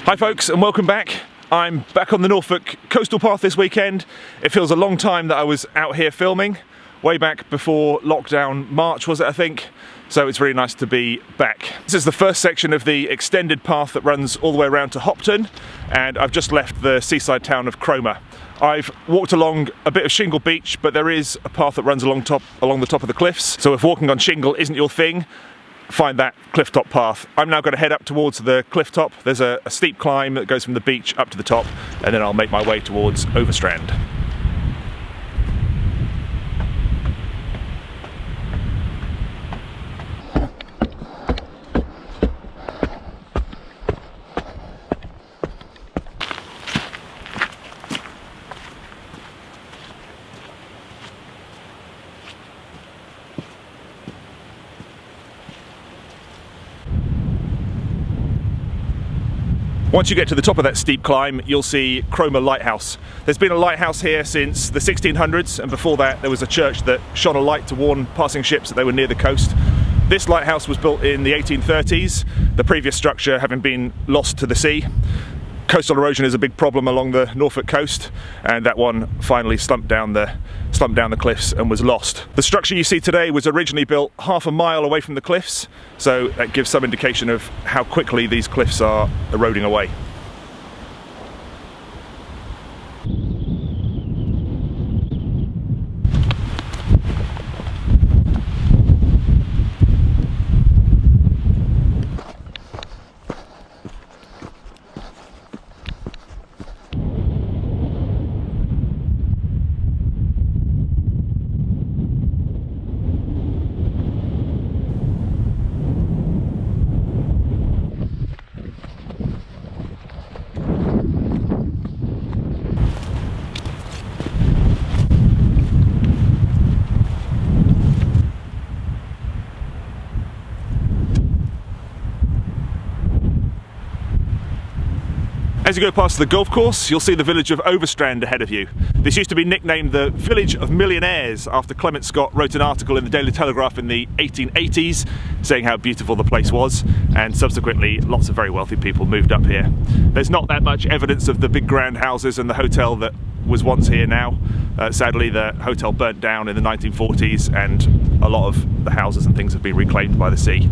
Hi folks, and welcome back. I'm back on the Norfolk Coastal Path this weekend. It feels a long time that I was out here filming, way back before lockdown, March was it I think, so it's really nice to be back. This is the first section of the extended path that runs all the way around to Hopton, and I've just left the seaside town of Cromer. I've walked along a bit of shingle beach, but there is a path that runs along the top of the cliffs, so if walking on shingle isn't your thing, find that cliff top path. I'm now going to head up towards the cliff top. There's a steep climb that goes from the beach up to the top, and then I'll make my way towards Overstrand. Once you get to the top of that steep climb, you'll see Cromer lighthouse. There's been a lighthouse here since the 1600s, and before that there was a church that shone a light to warn passing ships that they were near the coast. This lighthouse was built in the 1830s, the previous structure having been lost to the sea. Coastal erosion is a big problem along the Norfolk coast, and that one finally slumped down the cliffs and was lost. The structure you see today was originally built half a mile away from the cliffs, so that gives some indication of how quickly these cliffs are eroding away. As you go past the golf course, you'll see the village of Overstrand ahead of you. This used to be nicknamed the Village of Millionaires after Clement Scott wrote an article in the Daily Telegraph in the 1880s saying how beautiful the place was, and subsequently lots of very wealthy people moved up here. There's not that much evidence of the big grand houses and the hotel that was once here now. Sadly, the hotel burnt down in the 1940s, and a lot of the houses and things have been reclaimed by the sea.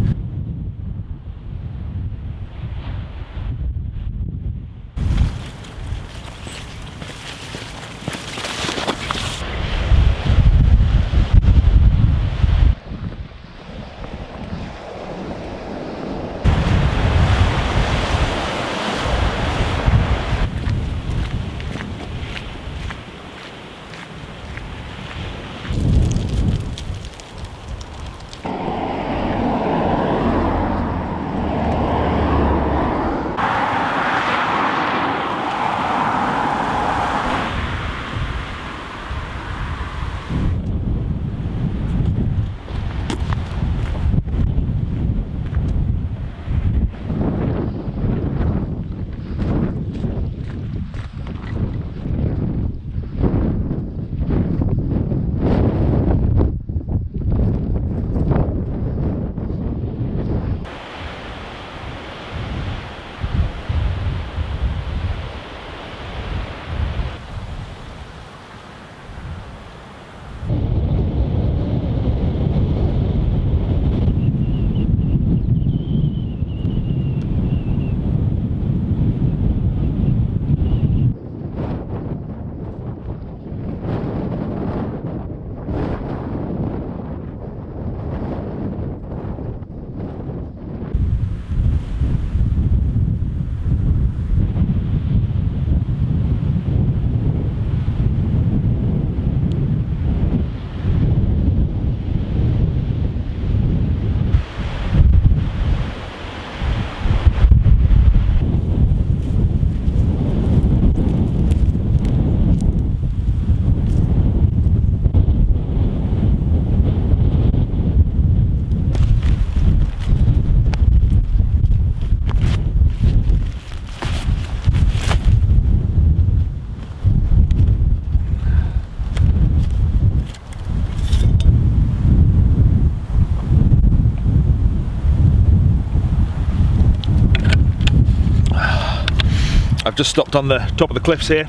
I've just stopped on the top of the cliffs here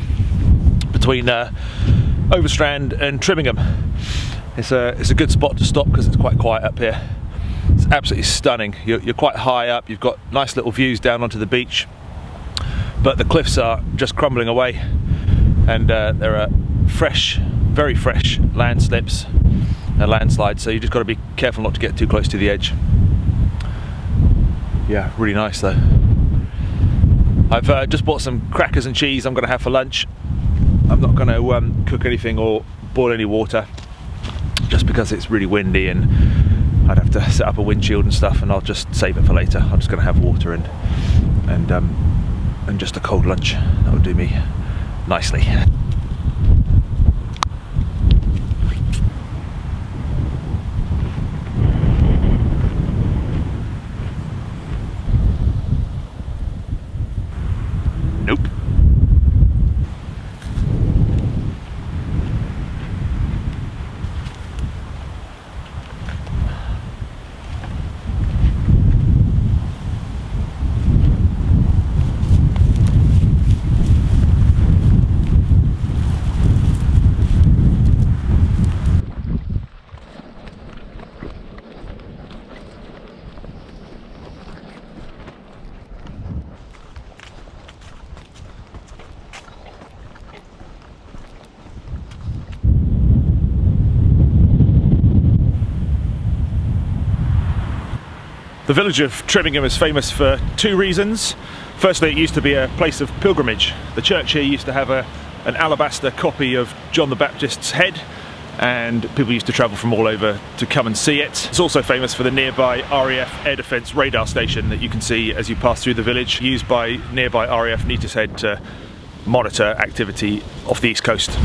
between Overstrand and Trimingham. It's a good spot to stop because it's quite quiet up here. It's absolutely stunning. You're quite high up, you've got nice little views down onto the beach, but the cliffs are just crumbling away, and there are fresh, very fresh landslips and landslides, so you just got to be careful not to get too close to the edge. Yeah, really nice though. I've just bought some crackers and cheese I'm going to have for lunch. I'm not going to cook anything or boil any water, just because it's really windy and I'd have to set up a windshield and stuff, and I'll just save it for later. I'm just going to have water and just a cold lunch. That would do me nicely. Nope. The village of Trimingham is famous for two reasons. Firstly, it used to be a place of pilgrimage. The church here used to have an alabaster copy of John the Baptist's head, and people used to travel from all over to come and see it. It's also famous for the nearby RAF air defence radar station that you can see as you pass through the village, used by nearby RAF Neatishead to monitor activity off the east coast.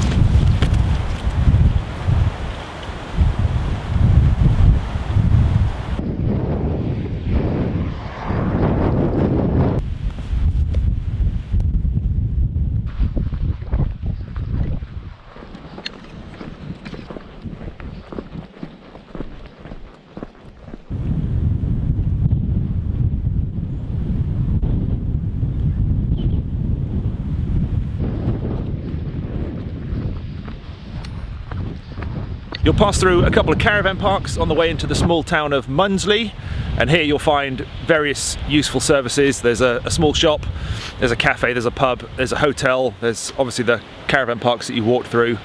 You'll pass through a couple of caravan parks on the way into the small town of Mundesley, and here you'll find various useful services. There's a small shop, there's a cafe, there's a pub, there's a hotel, there's obviously the caravan parks that you walked through.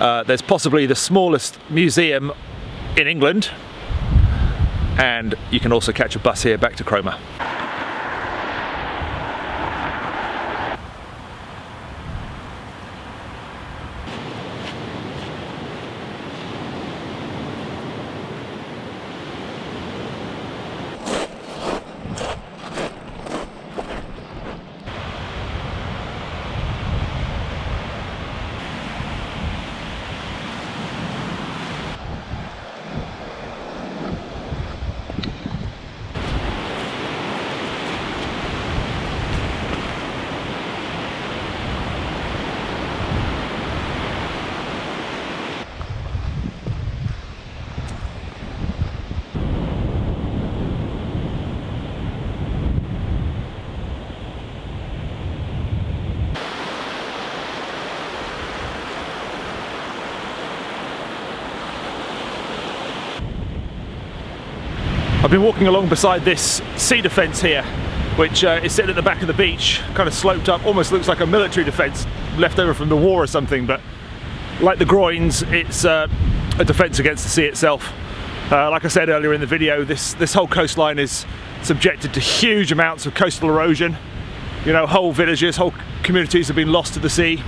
There's possibly the smallest museum in England, and you can also catch a bus here back to Cromer. I've been walking along beside this cedar fence here, which is sitting at the back of the beach, kind of sloped up, almost looks like a military defence left over from the war or something, but like the groins, it's a defence against the sea itself. Like I said earlier in the video, this whole coastline is subjected to huge amounts of coastal erosion. You know, whole villages, whole communities have been lost to the sea,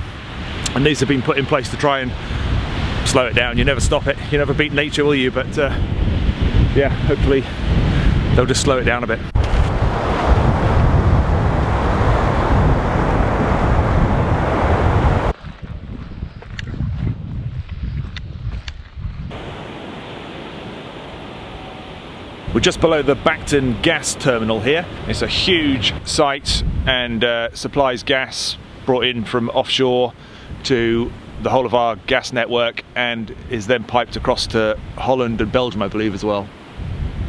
and these have been put in place to try and slow it down. You never stop it, you never beat nature, will you? But yeah, hopefully they'll just slow it down a bit. We're just below the Bacton gas terminal here. It's a huge site and supplies gas brought in from offshore to the whole of our gas network, and is then piped across to Holland and Belgium, I believe, as well.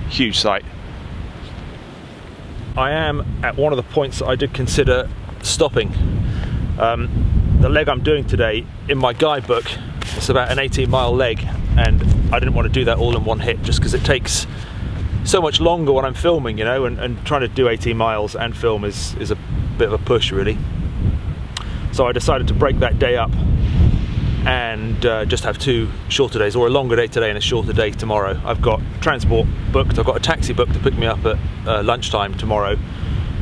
Huge site. I am at one of the points that I did consider stopping. The leg I'm doing today, in my guidebook, it's about an 18-mile leg, and I didn't want to do that all in one hit just because it takes so much longer when I'm filming, you know, and trying to do 18 miles and film is a bit of a push, really. So I decided to break that day up and just have 2 shorter days, or a longer day today and a shorter day tomorrow. I've got transport booked, I've got a taxi booked to pick me up at lunchtime tomorrow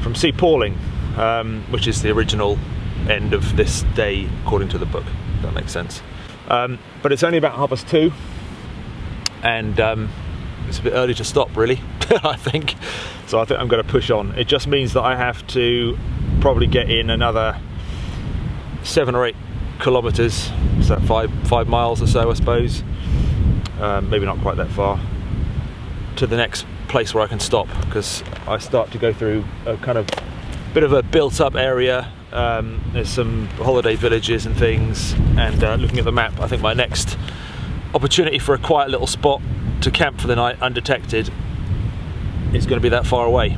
from Sea Palling, which is the original end of this day according to the book, if that makes sense. But it's only about 2:30, and it's a bit early to stop, really. I think so. I think I'm going to push on. It just means that I have to probably get in another 7 or 8 kilometers, so 5 miles or so, I suppose. Maybe not quite that far, to the next place where I can stop, because I start to go through a kind of bit of a built-up area. There's some holiday villages and things, and looking at the map, I think my next opportunity for a quiet little spot to camp for the night undetected is going to be that far away.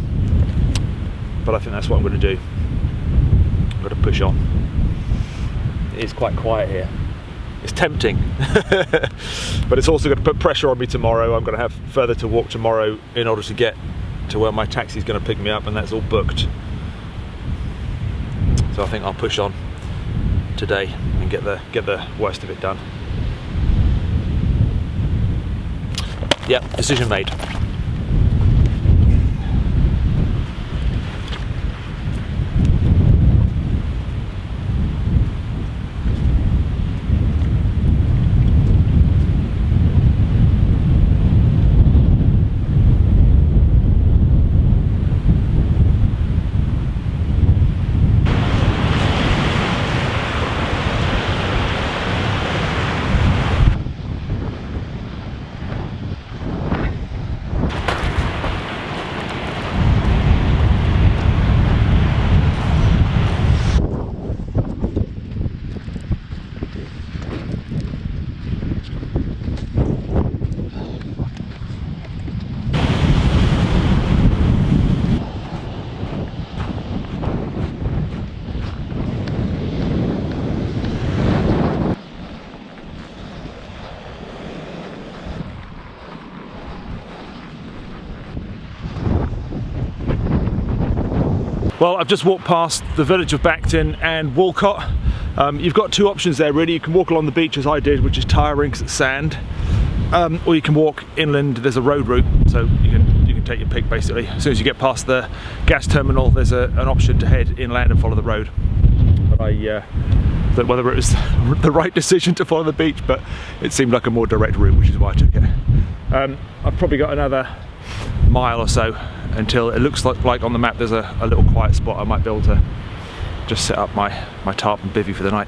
But I think that's what I'm going to do. I'm going to push on. It is quite quiet here. It's tempting, but it's also going to put pressure on me tomorrow. I'm going to have further to walk tomorrow in order to get to where my taxi is going to pick me up, and that's all booked. So I think I'll push on today and get the worst of it done. Yep, decision made. Well, I've just walked past the village of Bacton and Walcott. You've got 2 options there, really. You can walk along the beach as I did, which is tiring because it's sand, or you can walk inland. There's a road route, so you can take your pick, basically. As soon as you get past the gas terminal, there's an option to head inland and follow the road. But I don't know whether it was the right decision to follow the beach, but it seemed like a more direct route, which is why I took it. I've probably got another mile or so until it looks like on the map there's a little quiet spot. I might be able to just set up my tarp and bivvy for the night.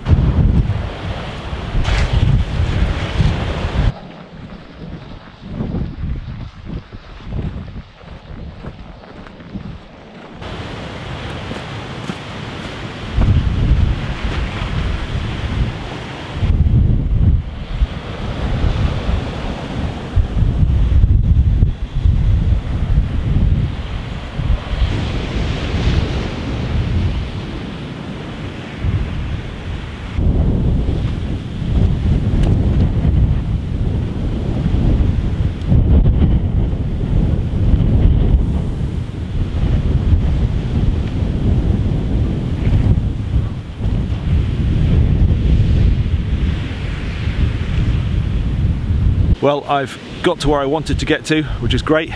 Well, I've got to where I wanted to get to, which is great.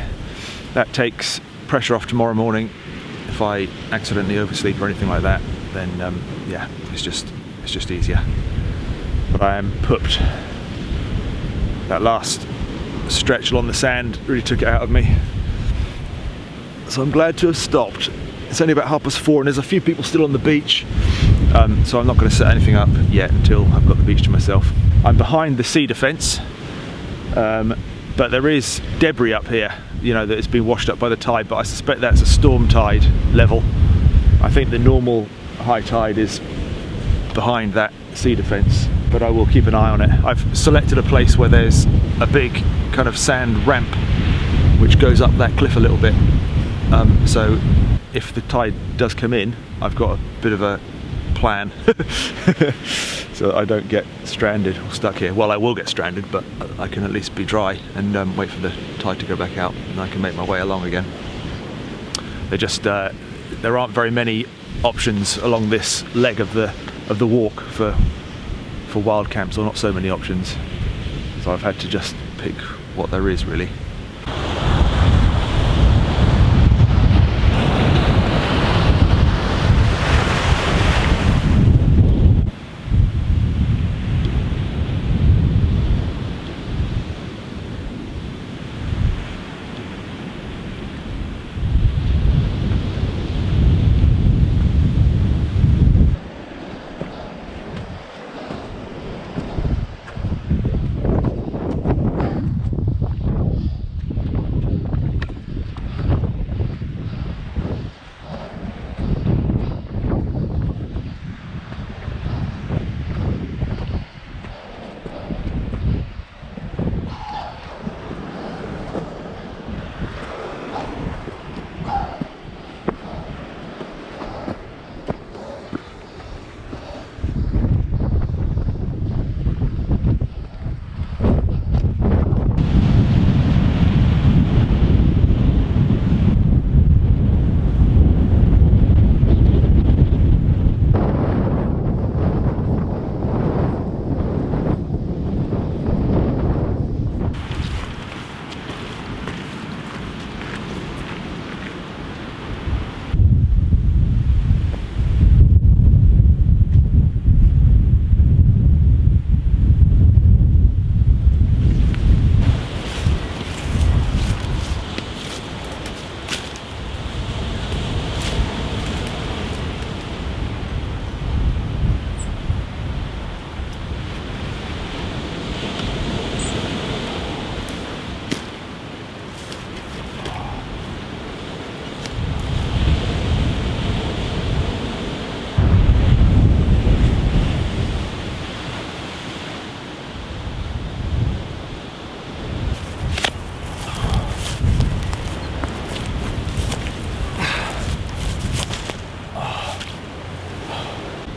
That takes pressure off tomorrow morning. If I accidentally oversleep or anything like that, then yeah, it's just easier. But I am pooped. That last stretch along the sand really took it out of me. So I'm glad to have stopped. It's only about 4:30 and there's a few people still on the beach. So I'm not going to set anything up yet until I've got the beach to myself. I'm behind the sea defence. But there is debris up here, you know, that has been washed up by the tide, but I suspect that's a storm tide level. I think the normal high tide is behind that sea defence, but I will keep an eye on it. I've selected a place where there's a big kind of sand ramp which goes up that cliff a little bit, so if the tide does come in, I've got a bit of a plan so that I don't get stranded or stuck here. Well, I will get stranded, but I can at least be dry and wait for the tide to go back out, and I can make my way along again. There aren't very many options along this leg of the walk for wild camps, or not so many options, so I've had to just pick what there is, really.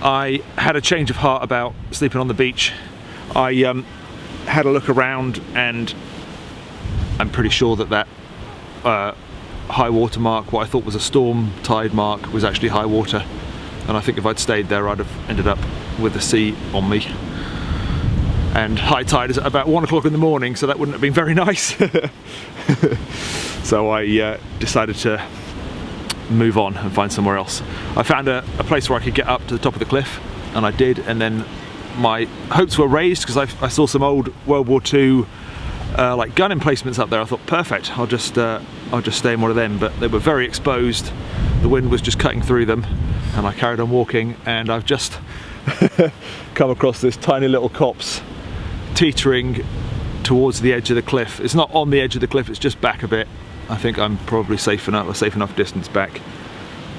I had a change of heart about sleeping on the beach. I had a look around, and I'm pretty sure that high water mark, what I thought was a storm tide mark, was actually high water, and I think if I'd stayed there I'd have ended up with the sea on me. And high tide is at about 1 o'clock in the morning, so that wouldn't have been very nice. So I decided to move on and find somewhere else. I found a place where I could get up to the top of the cliff, and I did, and then my hopes were raised because I saw some old World War II like gun emplacements up there. I thought, perfect, I'll just stay in one of them, but they were very exposed. The wind was just cutting through them, and I carried on walking, and I've just come across this tiny little copse teetering towards the edge of the cliff. It's not on the edge of the cliff, it's just back a bit. I think I'm probably a safe enough distance back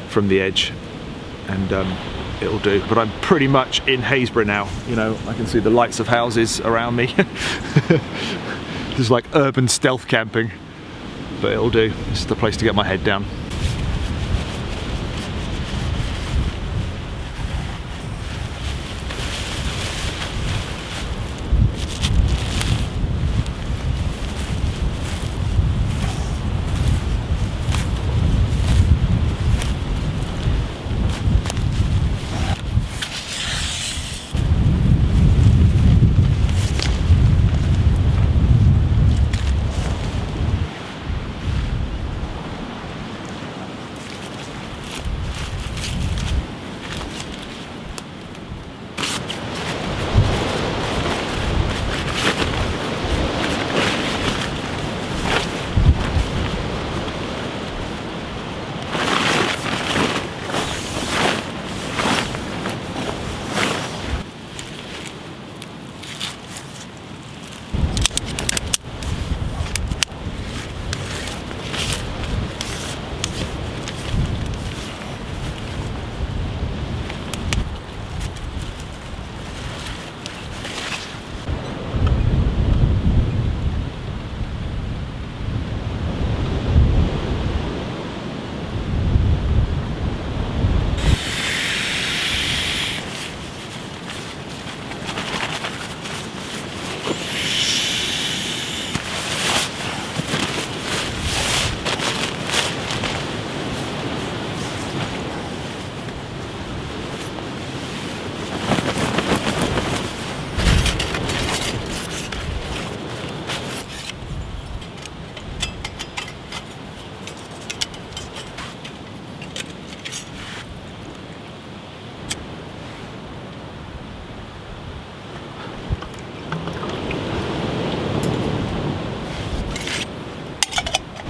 from the edge, and it'll do. But I'm pretty much in Happisburgh now. You know, I can see the lights of houses around me. This is like urban stealth camping, but it'll do. It's the place to get my head down.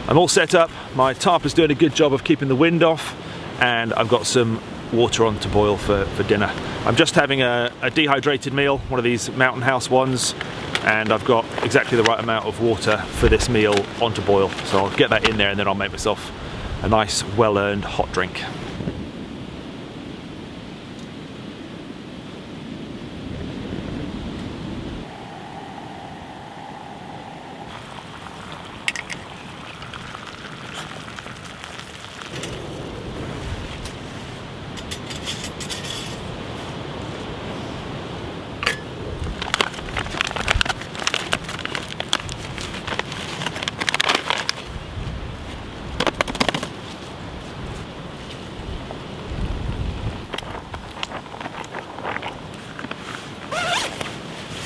I'm all set up, my tarp is doing a good job of keeping the wind off, and I've got some water on to boil for dinner. I'm just having a dehydrated meal, one of these Mountain House ones, and I've got exactly the right amount of water for this meal on to boil. So I'll get that in there and then I'll make myself a nice, well-earned hot drink.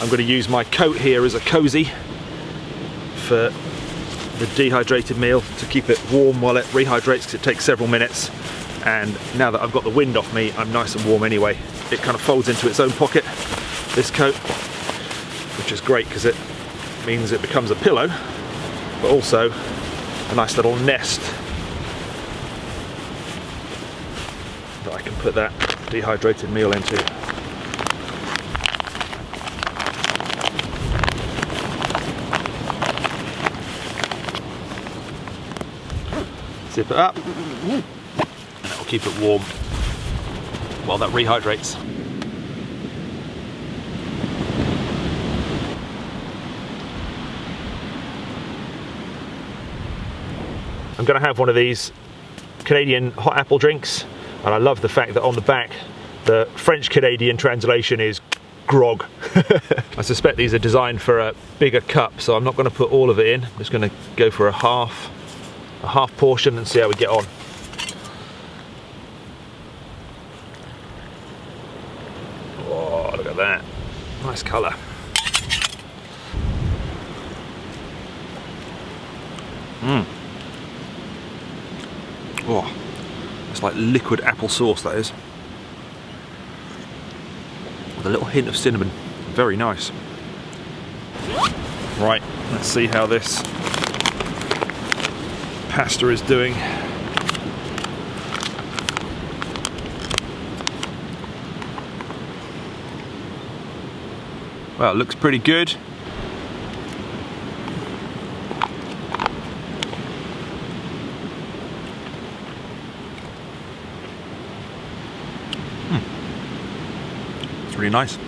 I'm going to use my coat here as a cosy for the dehydrated meal to keep it warm while it rehydrates, because it takes several minutes, and now that I've got the wind off me, I'm nice and warm anyway. It kind of folds into its own pocket, this coat, which is great because it means it becomes a pillow, but also a nice little nest that I can put that dehydrated meal into. Zip it up, and that will keep it warm while that rehydrates. I'm going to have one of these Canadian hot apple drinks, and I love the fact that on the back the French Canadian translation is grog. I suspect these are designed for a bigger cup, so I'm not going to put all of it in. I'm just going to go for a half portion and see how we get on. Oh, look at that. Nice colour. Oh, it's like liquid apple sauce, that is. With a little hint of cinnamon. Very nice. Right, let's see how this pasta is doing. Well, it looks pretty good. It's really nice.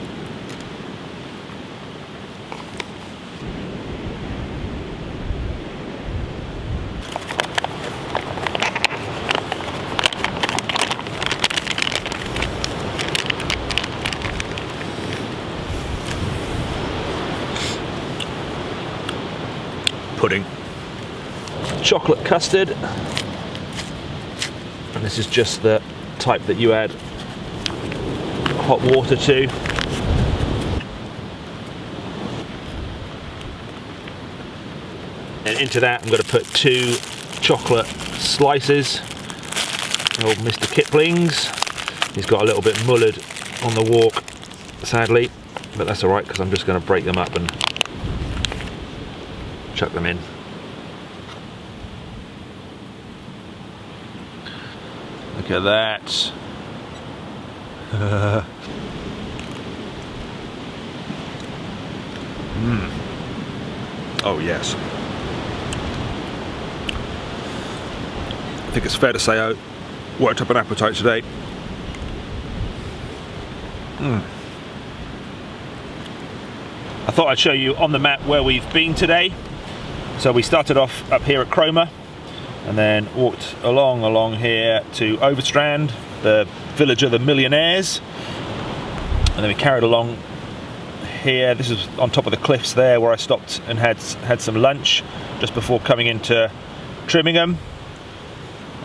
Pudding, chocolate custard, and this is just the type that you add hot water to. And into that I'm going to put 2 chocolate slices. Old Mr. Kipling's. He's got a little bit mullered on the walk, sadly, but that's alright because I'm just going to break them up and chuck them in. Look at that. Oh yes. I think it's fair to say I worked up an appetite today. I thought I'd show you on the map where we've been today. So we started off up here at Cromer and then walked along here to Overstrand, the village of the millionaires, and then we carried along here. This is on top of the cliffs there where I stopped and had some lunch just before coming into Trimingham,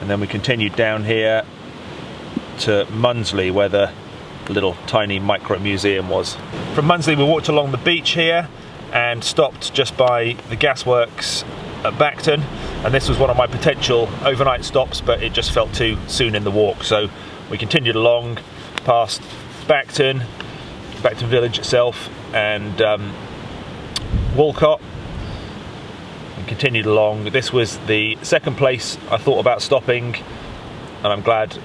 and then we continued down here to Mundesley where the little tiny micro museum was. From Mundesley we walked along the beach here and stopped just by the gasworks at Bacton, and this was one of my potential overnight stops, but it just felt too soon in the walk, so we continued along past Bacton village itself, and Walcott, and continued along. This was the second place I thought about stopping, and I'm glad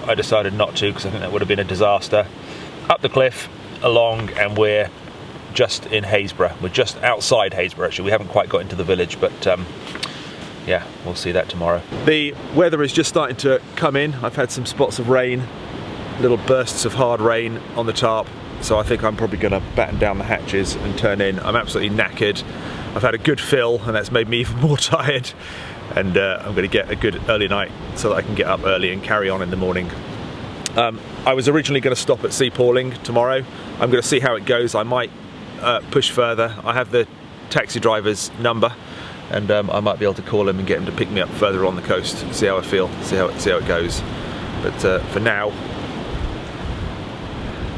I decided not to, because I think that would have been a disaster. Up the cliff, along, and we're just in Happisburgh. We're just outside Happisburgh actually. We haven't quite got into the village, but yeah, we'll see that tomorrow. The weather is just starting to come in. I've had some spots of rain, little bursts of hard rain on the tarp, so I think I'm probably going to batten down the hatches and turn in. I'm absolutely knackered. I've had a good fill, and that's made me even more tired, and I'm going to get a good early night so that I can get up early and carry on in the morning. I was originally going to stop at Sea Palling tomorrow. I'm going to see how it goes. I might push further. I have the taxi driver's number, and I might be able to call him and get him to pick me up further on the coast, see how I feel, see how it goes. But for now,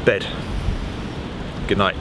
bed. Good night.